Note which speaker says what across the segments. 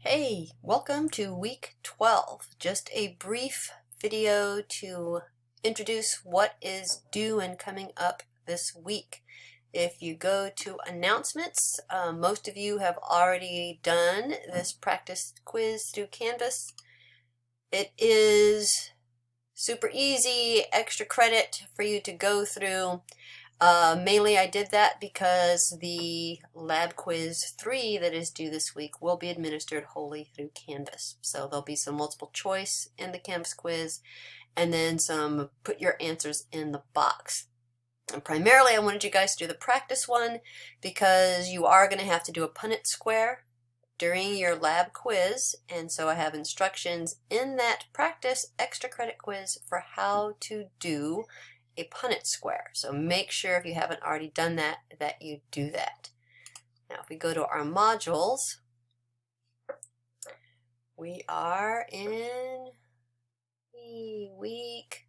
Speaker 1: Hey, welcome to week 12. Just a brief video to introduce what is due and coming up this week. If you go to announcements, most of you have already done this practice quiz through Canvas. It is super easy, extra credit for you to go through. Mainly I did that because the lab quiz 3 that is due this week will be administered wholly through Canvas. So there'll be some multiple choice in the Canvas quiz and then some put your answers in the box. And primarily I wanted you guys to do the practice one because you are going to have to do a Punnett square during your lab quiz, and so I have instructions in that practice extra credit quiz for how to do a Punnett square. So make sure if you haven't already done that, that you do that. Now if we go to our modules, we are in week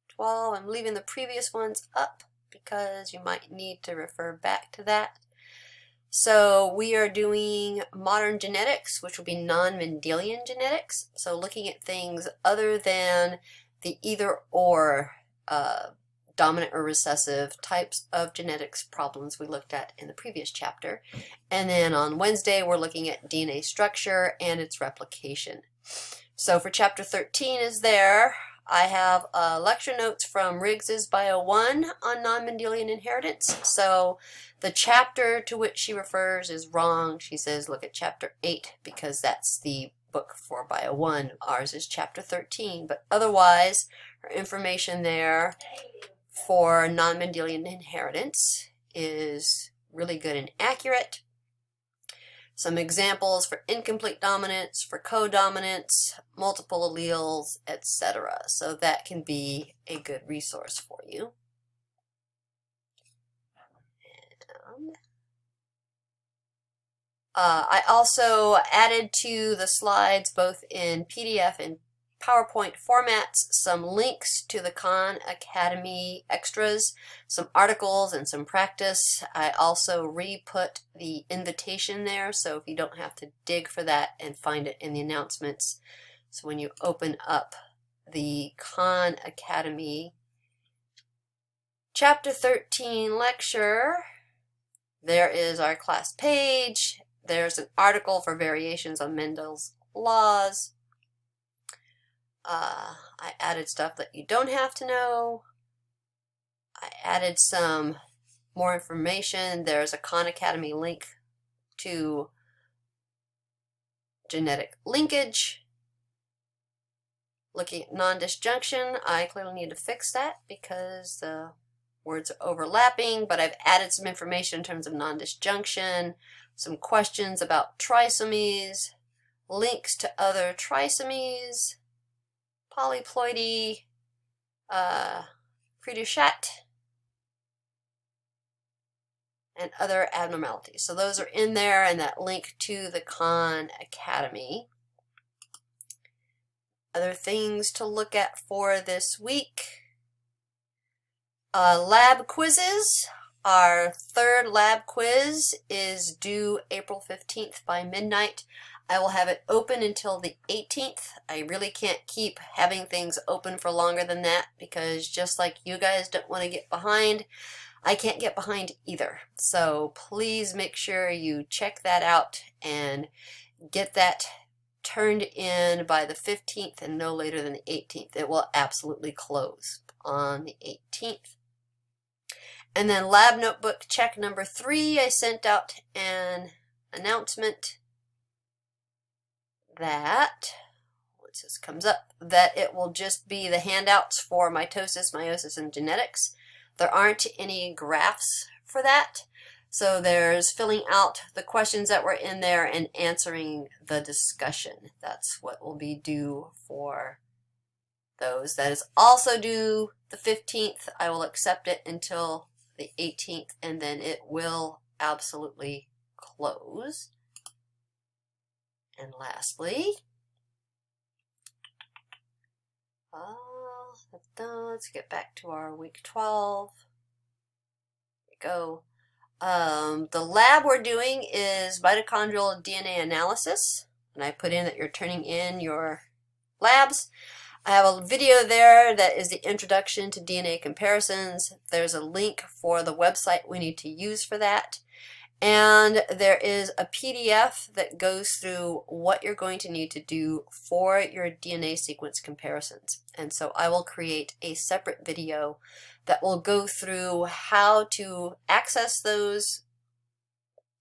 Speaker 1: 12. I'm leaving the previous ones up because you might need to refer back to that. So we are doing modern genetics, which will be non-Mendelian genetics. So looking at things other than the either or dominant or recessive types of genetics problems we looked at in the previous chapter. And then on Wednesday, we're looking at DNA structure and its replication. So for chapter 13 is there. I have lecture notes from Riggs's BIOL3 on non-Mendelian inheritance. So the chapter to which she refers is wrong. She says look at chapter 8 because that's the book for BIOL3. Ours is chapter 13, but otherwise her information there for non-Mendelian inheritance is really good and accurate. Some examples for incomplete dominance, for codominance, multiple alleles, etc. So that can be a good resource for you. And, I also added to the slides, both in PDF and PowerPoint formats, some links to the Khan Academy extras, some articles and some practice. I also re-put the invitation there, so if you don't have to dig for that and find it in the announcements. So when you open up the Khan Academy Chapter 13 lecture, there is our class page. There's an article for variations on Mendel's laws. I added stuff that you don't have to know. I added some more information. There's a Khan Academy link to genetic linkage. Looking at non-disjunction, I clearly need to fix that because the words are overlapping, but I've added some information in terms of non-disjunction, some questions about trisomies, links to other trisomies, polyploidy, Pré-Duchat, and other abnormalities. So those are in there, and that link to the Khan Academy. Other things to look at for this week. Lab quizzes. Our third lab quiz is due April 15th by midnight. I will have it open until the 18th. I really can't keep having things open for longer than that because just like you guys don't want to get behind, I can't get behind either. So please make sure you check that out and get that turned in by the 15th and no later than the 18th. It will absolutely close on the 18th. And then lab notebook check number 3, I sent out an announcement that, once this comes up, that it will just be the handouts for mitosis, meiosis, and genetics. There aren't any graphs for that. So there's filling out the questions that were in there and answering the discussion. That's what will be due for those. That is also due the 15th. I will accept it until the 18th, and then it will absolutely close. And lastly, let's get back to our week 12. Here we go. The lab we're doing is mitochondrial DNA analysis. and I put in that you're turning in your labs. I have a video there that is the introduction to DNA comparisons. There's a link for the website we need to use for that. And there is a PDF that goes through what you're going to need to do for your DNA sequence comparisons. And so I will create a separate video that will go through how to access those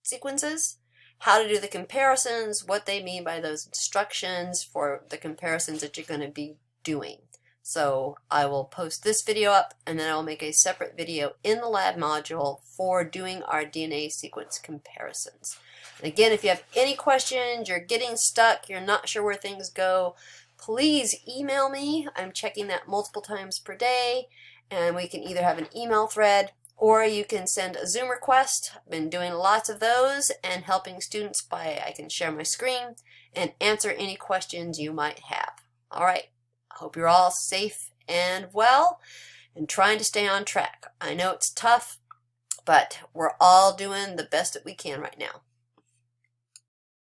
Speaker 1: sequences, how to do the comparisons, what they mean by those instructions for the comparisons that you're going to be doing. So I will post this video up, and then I'll make a separate video in the lab module for doing our DNA sequence comparisons. And again, if you have any questions, you're getting stuck, you're not sure where things go, please email me. I'm checking that multiple times per day, and we can either have an email thread or you can send a Zoom request. I've been doing lots of those and helping students by I can share my screen and answer any questions you might have. All right. I hope you're all safe and well and trying to stay on track. I know it's tough, but we're all doing the best that we can right now.